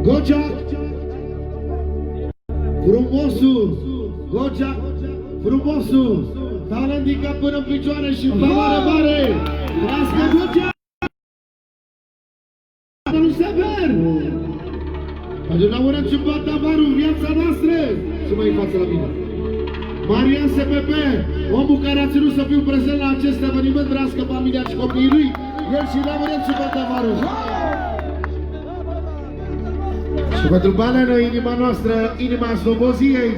Gocea, frumosul, Gocea, frumosul, talentica până în picioare și în valoare mare. Trească Gocea! Lui Sever! Pentru Laurențiu Batavaru, viața noastră! Și mai în față la mine. Marian SPP, omul care a ținut să fiu prezent la acest eveniment, trească familia și copiii lui, el și Laurențiu Batavaru. Și pentru Balenă, inima noastră, inima Sloboziei,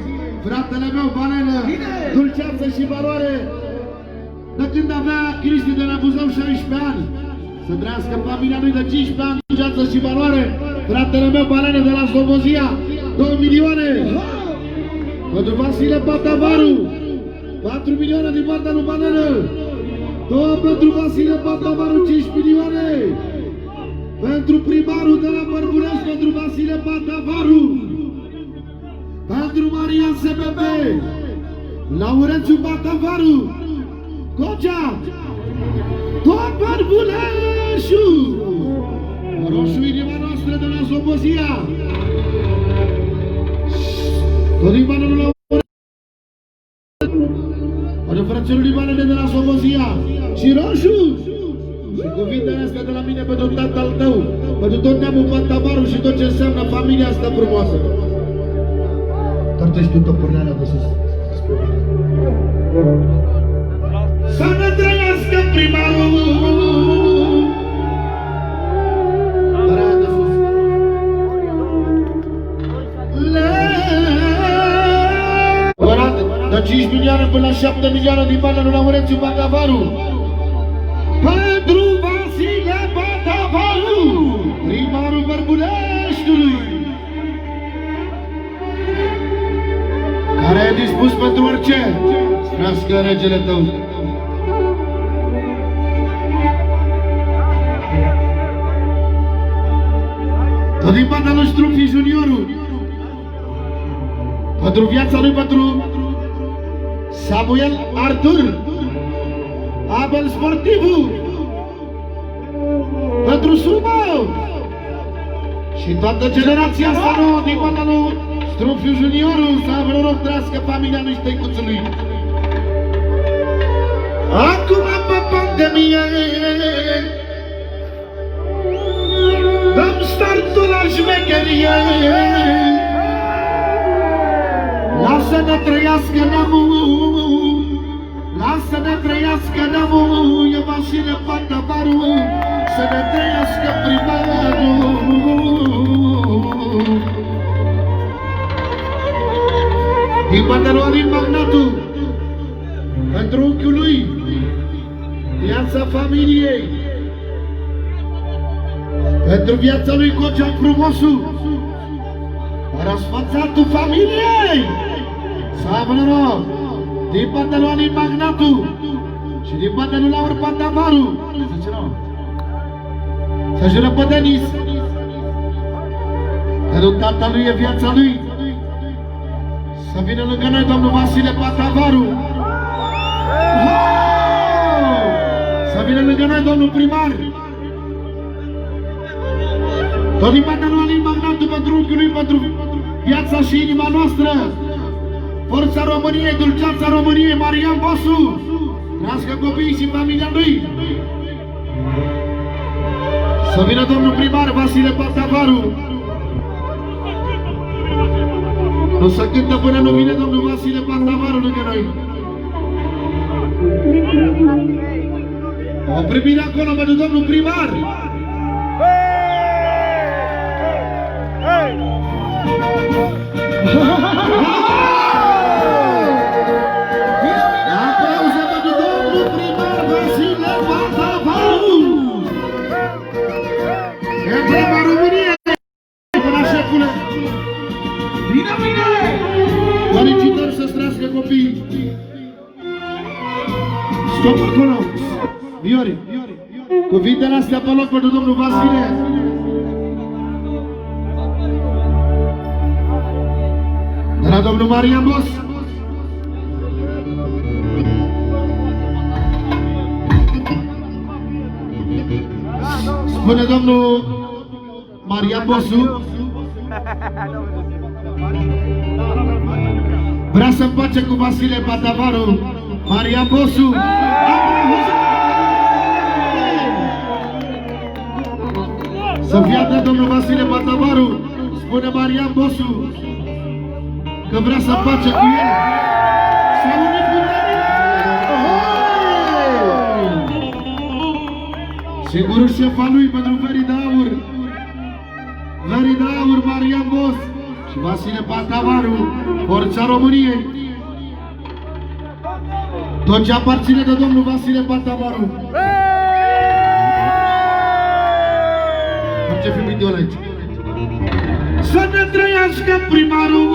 fratele meu, Balenă, dulceață și valoare, de când avea Cristi de la Buzău 16 ani, să trăiască familia lui de 15 ani, dulceață și valoare, fratele meu, Balenă, de la Slobozia, 2 milioane, pentru Vasile Batavaru, 4 milioane din partea lui Balenă, 2 pentru Vasile Batavaru, 5 milioane, pentru primarul de la Bărburești, pentru Vasile Batavaru, pentru Marian SPP, Laurențiu Batavaru, Gocea, tot Bărbuleșu, roșu inima noastră de la Slobozia, tot din banul lui Laurențiu, frățelul lui Banele de la Slobozia, și roșu. Și cuvintele astea de la mine pentru tatăl tău, pentru tot neamul Batavaru și tot ce înseamnă familia asta frumoasă. Tortești tu topurneala de sus. Să ne trăiască primarul! Părea de sus. De 5 milioane până la 7 milioane din banii lui Laurențiu Batavaru. Pentru Vasile Batavaru, primarul Bărbuleștiului, care e dispus pentru orice, trească regele tău. Tot din partea lui Strufi Juniorul, pentru viața lui, pentru Samuel Artur, Abel Sportivul, pentru Suma și toată generația asta nouă din partea lui Strufiu Juniorul, să aibă noroc, trească familia lui Stăicuțului. Acum pe pandemie dăm startul la șmecherie, lasă-ne trăiască neamul, lasă-ne trăiască neamul, e Vasile Batavaru, să ne trăiască primarul. Din partea lui Alin Magnatu, pentru unchiul lui, viața familiei, pentru viața lui Gocea frumosul, răsfățatul familiei, să aibă noroc. Din partea lui Alin Magnatu și din partea lui Laur Batavaru, să jură pe Denis, că lui tata lui e viața lui, să vină lângă noi domnul Vasile Batavaru, să vină lângă noi domnul primar, tot din partea lui Alin Magnatu, pentru unchiul lui, pentru viața și inima noastră, Forța României, Dulceața României, Marian Bosu, trească copiii și familia lui. Să vină domnul primar Vasile Batavaru. Nu se cântă până nu vine domnul Vasile Batavaru lângă noi. O primire acolo pentru domnul primar. Aplauze pentru domnul primar Vasile Batavaru. Emblema României. Până șefule. Bine, bine! Felicitări să străiască copiii. Stop acolo. Viori. Cuvintele astea pe loc pentru domnul Vasile. De la domnul Marian Bos. Spune domnul Marian Bosu Vrea să împace cu Vasile Patavaru, Marian Bosu. Să fie atent domnul Vasile Patavaru, spune Marian Bosu că vrea să împace cu el. S-a unit cu singurul șef al lui pentru Verii de Aur. Verii de Aur, Marian Bos și Vasile Patavaru, Forța României. Tot ce aparține de domnul Vasile Patavaru. Ce fi video aici. Să ne trăiască primarul,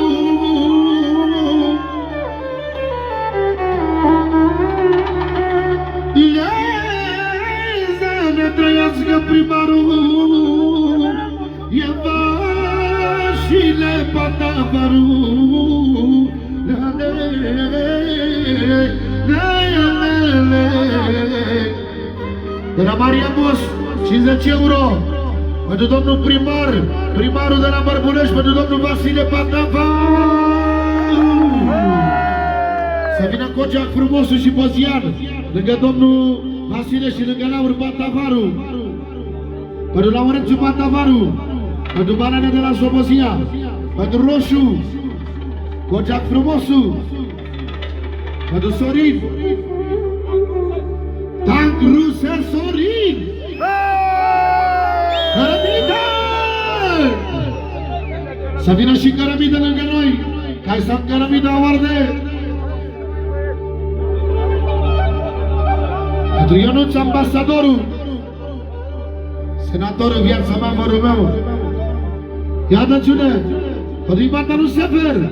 să ne trăiască primarul, e Vasile Patavaru. De la Maria Bos, 50 euro. Pentru domnul primar, primarul de la Bărbulești, pentru domnul Vasile Patavaru. Să vină Coceac Frumosul și Bozian, lângă domnul Vasile și lângă Laur Patavaru. Pentru Laurențiu Patavaru, pentru Banane de la Slobozia, pentru Roșu, Coceac Frumosul, pentru Sorin, Tank Ruse Sorin. Cărămidă! Să vină și Cărămidă lângă noi, ca să Cărămidă Oarde. Pentru Ionuț, ambasadorul, senatorul, viața mea, mărul meu. Ia dăciune, pentru Imanta lui Sefer,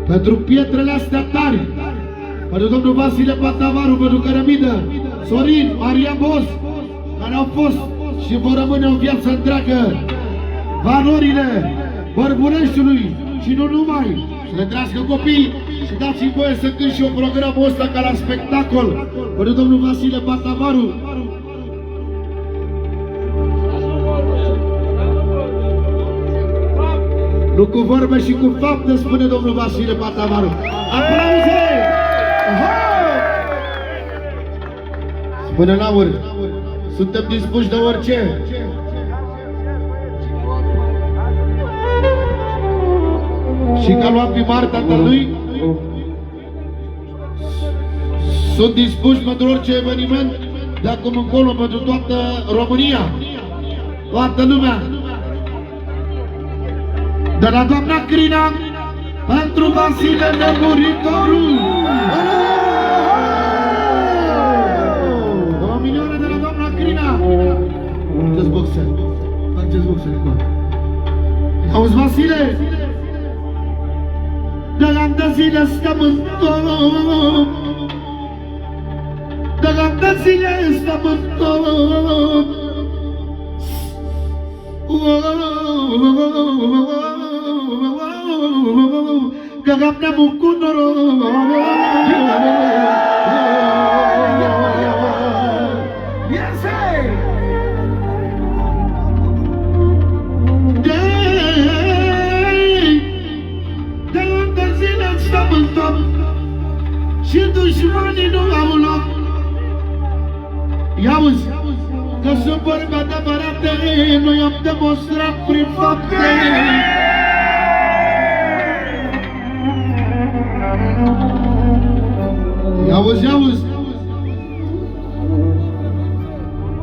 pentru pietrele astea tari, pentru domnul Vasile Patavaru, pentru Cărămidă, Sorin, Maria Bos, care au fost și vor rămâne o viață întreagă valorile Bărbuleștiului și nu numai. Să le trăiască copii și dați-mi voie să cânt și eu programul ăsta ca la spectacol pentru domnul Vasile Patavaru. Nu cu vorbe și cu fapte, spune domnul Vasile Patavaru. Aplauze! Spune Laur, suntem dispuși de orice. Și că a luat primar tatălui, sunt dispuși pentru orice eveniment de acum încolo, pentru toată România, toată lumea. De la doamna Crina, pentru Vasile Nemuritorul. 2 milioane de la doamna Crina. Faceți boxe. Faceți boxe, Nicola. Auzi, Vasile? De ani de zile stăm în top. De ani de zile stăm în top. Că ne-am cu noroc. De ani de zile stăm în top și dușmanii nu au loc. Ia-uzi, că sunt vorbe adevărate, noi am demonstrat prin fapte. Ia-uzi, ia-uzi.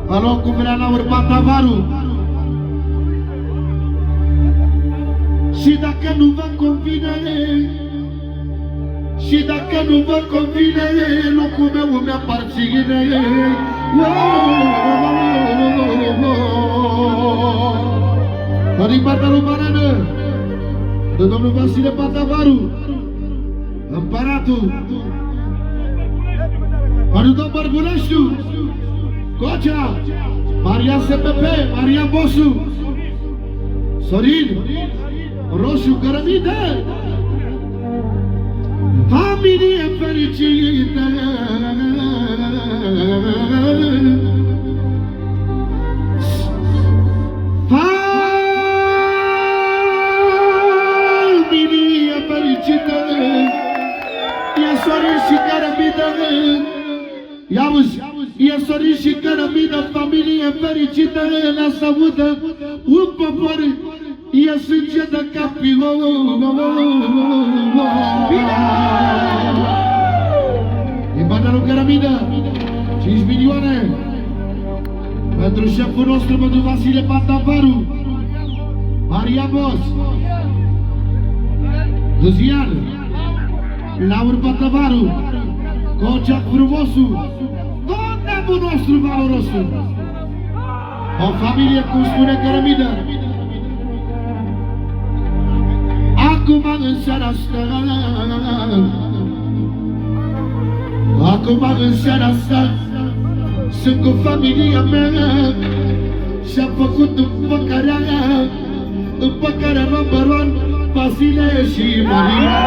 Alo, cum vrea Laur Patavaru. Și dacă nu vă convine, și dacă nu vă convine, locul meu mi-aparține. Din partea lui Banană, de domnul Vasile Patavaru, împăratul, pentru domnul Bărbuleștiu, Cocea, Maria SPP, Maria Bosu, Sorin, Roșu, Cărămidă, familie fericită. Sorin și Cărămină, familie fericită, la să audă un popor, e sânge de campion. Din partea lui Cărămină, 5 milioane, pentru șeful nostru, pentru Vasile Pantavaru, Maria Bos, Duzian, Laur Pantavaru, Coceac Frumosul, tot neamul nostru valorosul. O familie, cum spune Cărămină. Acum în seara asta, acum în seara asta, sunt cu familia mea și-am făcut împăcarea number one, Vasile și Maria.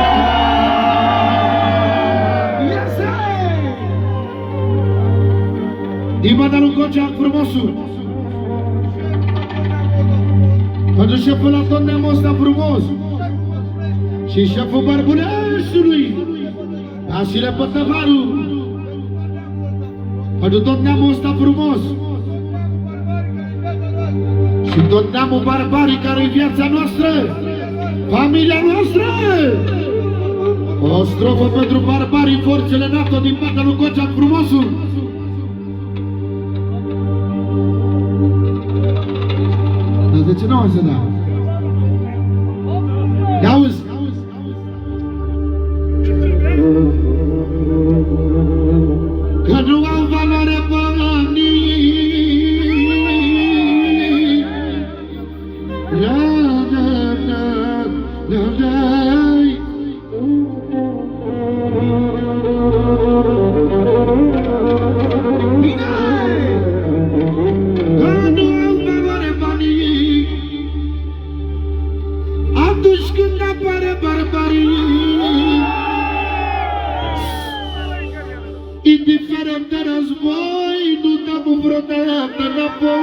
Din partea lui Coceac Frumosul, pentru șeful la tot neamul ăsta frumos și șeful Bărbuleșului, Vasile Pătăvaru, pentru tot neamul ăsta frumos și tot neamul barbarii care e viața noastră, familia noastră. O strofă pentru barbarii, forțele NATO din partea lui Coceac Frumosul. Dar de ce nu auzi să dau? Ia-uzi! Că nu au valoare banii, atunci când apare barbarie, indiferent de război, nu dăm vreodată înapoi.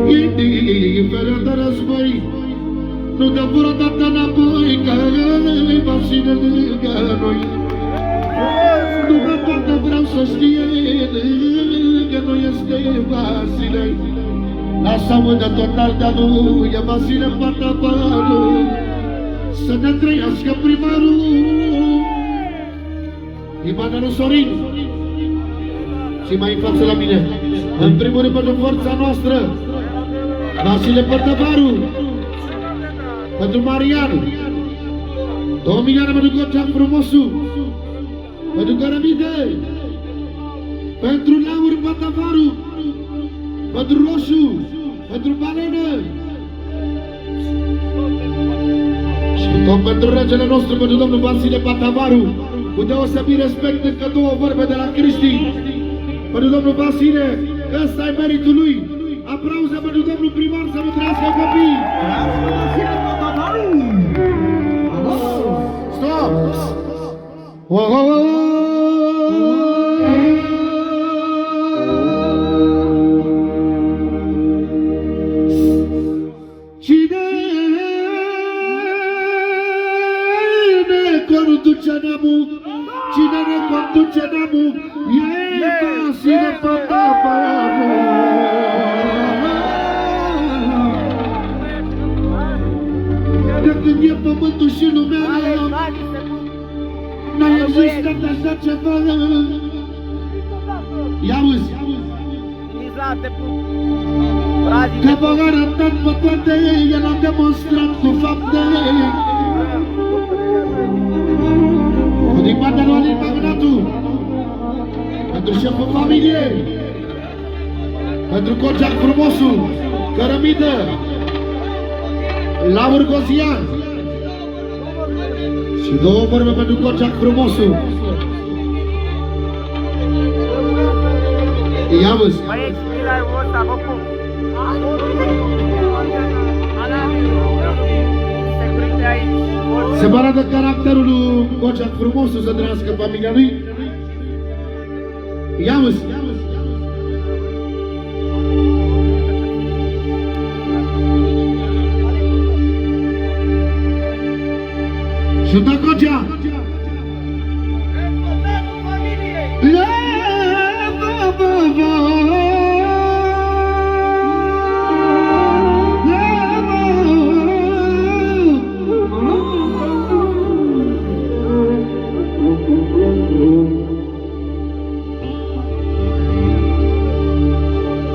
Indiferent de război, nu dăm vreodată înapoi, că îi va ține lângă noi. Numai toată vreau să știe că nu este Vasile. Lasă audă total de-a lui, e Vasile Pătăvaru, să ne trăiască primarul. Din partea lui Sorin și mai în față la mine, în primul rând pentru forța noastră, Vasile Pătăvaru, pentru Marian, 2 milioane pentru Coceac Frumosul, pentru Cărămină, pentru Laur Pătăvaru, pentru Roșu, pentru Balenă și tot pentru regele nostru, pentru domnul Vasile Pătăvaru, cu deosebit respect încă 2 vorbe de la Cristi, pentru domnul Vasile, că ăsta e meritul lui. Aplauze pentru domnul primar, să nu trăiască copii! Stop! Cine ne conduce neamul? Cine ne conduce neamul? E Vasile Pătăvaru. De când e pământul și lumea, n-a existat așa ceva. Ia-uzi! Că v-a arătat pe toate, el a demonstrat cu fapte. Din partea lui Alin Magnatu, pentru șeful familiei, pentru Coceac Frumosul, Cărămină, Laur Gozian și 2 vorbe pentru Coceac Frumosul. Ia-văzi! Separat de caracterul lui Coceac Frumosul, să trăiască familia lui. Ia-văzi! Și da Cogea.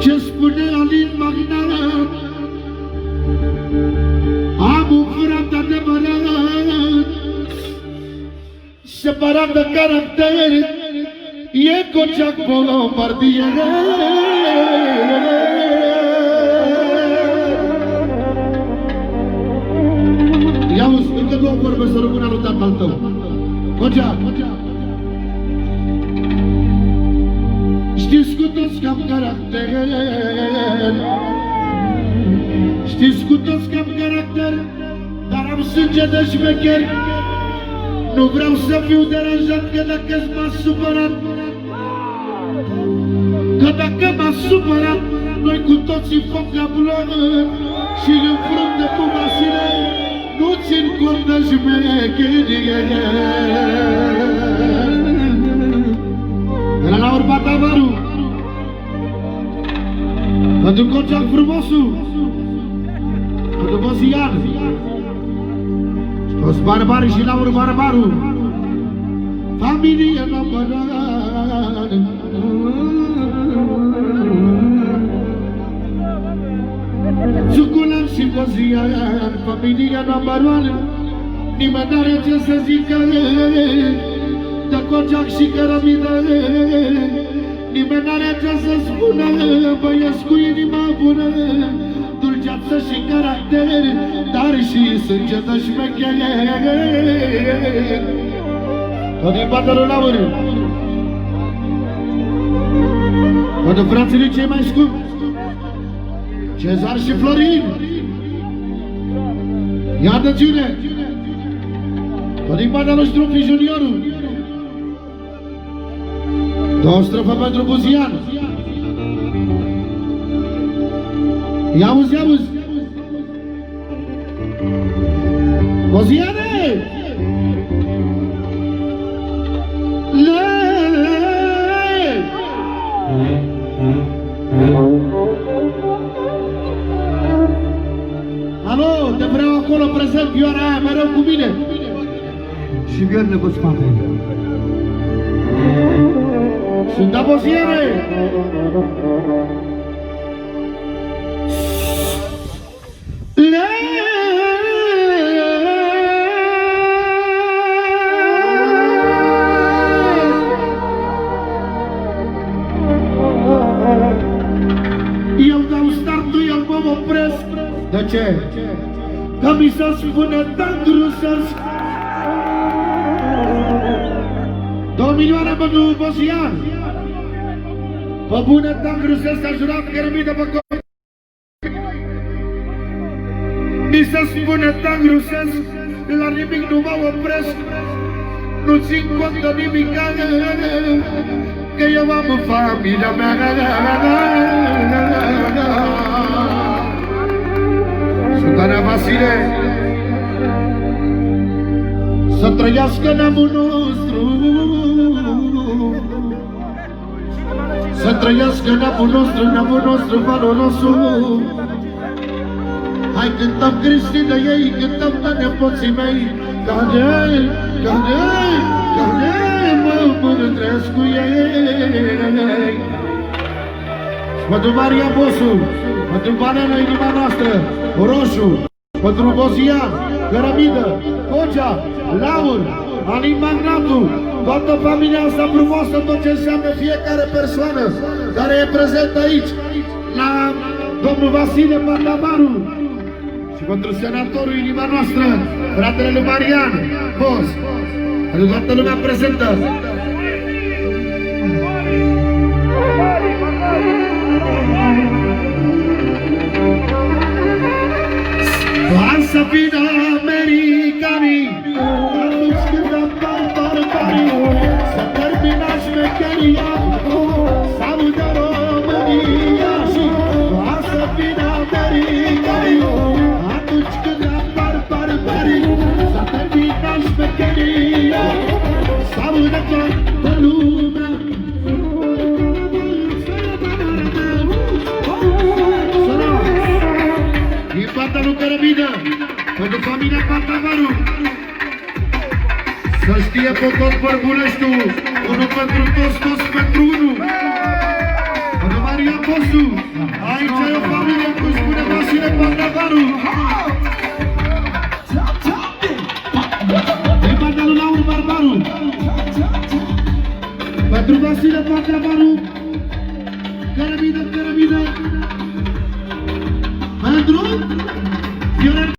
Ce spune Alin Magnat, am un frate adevărat, separat de caracter, e Coceac bombardier. Ia-uzi, încă două vorbe să rămână lui tatăl tău. Coceac, știți cu toți că am caracter, știți cu toți că am caracter, dar am sânge de șmecher. Nu vreau să fiu deranjat, că dacă m-a supărat, că dacă m-a supărat, noi cu toții foc la blon și în frunte cu Vasile nu țin cont de șmecherie. Era la urmat avarul pentru Coceac frumosul, pentru Bozian, toți barbarii și Laur barbarul, familie numărat. Zuculan și Bozian, familie numărat. Nimeni n-are ce să zică de Coceac și Cărămidă, nimeni n-are ce să spună, băieți cu inima bună, dulceață și caracter, dar și sânge de șmecher. Tot din partea lui Laur, pentru frații cei mai scumpi, Cezar și Florin, ia atențiune, tot din partea lui Strufi Juniorul, două strofe pentru Buzian. Ia-uzi, ia-uzi! Buziane! Le! Alo, te vreau acolo prezent, vioara aia mereu cu mine. Și vierne pe spate. Sunt da Buziane! Le! Eu dau startul, eu mă opresc. De ce? Că mi se spune tan rusesc. 2 milioane pentru Buzian. Pe bune tan rusesc a jurat Cărămidă pe copii. Mi se spune tan rusesc, la nimic nu mă opresc. Nu țin cont de nimic, că eu am familia mea. Sultana Vasile, să trăiască neamul nostru, să trăiască neamul nostru valorosul. Hai cântăm Cristi de ei, cântăm de nepoții mei, care mă mândresc cu ei. Și pentru Maria Bosu, pentru Banana inima noastră, Roșu, pentru Bozian, Cărămidă, Cogea, Laur, Alin Magnatu, toată familia asta frumoasă, tot ce înseamnă fiecare persoană care e prezent aici, la domnul Vasile Pandamaru. Și pentru senatorul inima noastră, fratele lui Marian, Bos, pentru toată lumea prezentă. Să vină americanii, atunci când apar barbarii, să termină șmecheria, să audă România și să vină americanii, atunci când apar barbarii, să termină șmecheria. de toată lumea. Din partea lui Cărăbină, pentru familia Pantavaru. Să știe Pocot Bărbuleștiu, unul pentru toți, toți pentru unul. Pentru Maria Bosu, aici e o familie, cum spune Vasile Pantavaru. Din partea lui Laur Barbaru, pentru Vasile Pantavaru, Cărăbină, pentru Viorel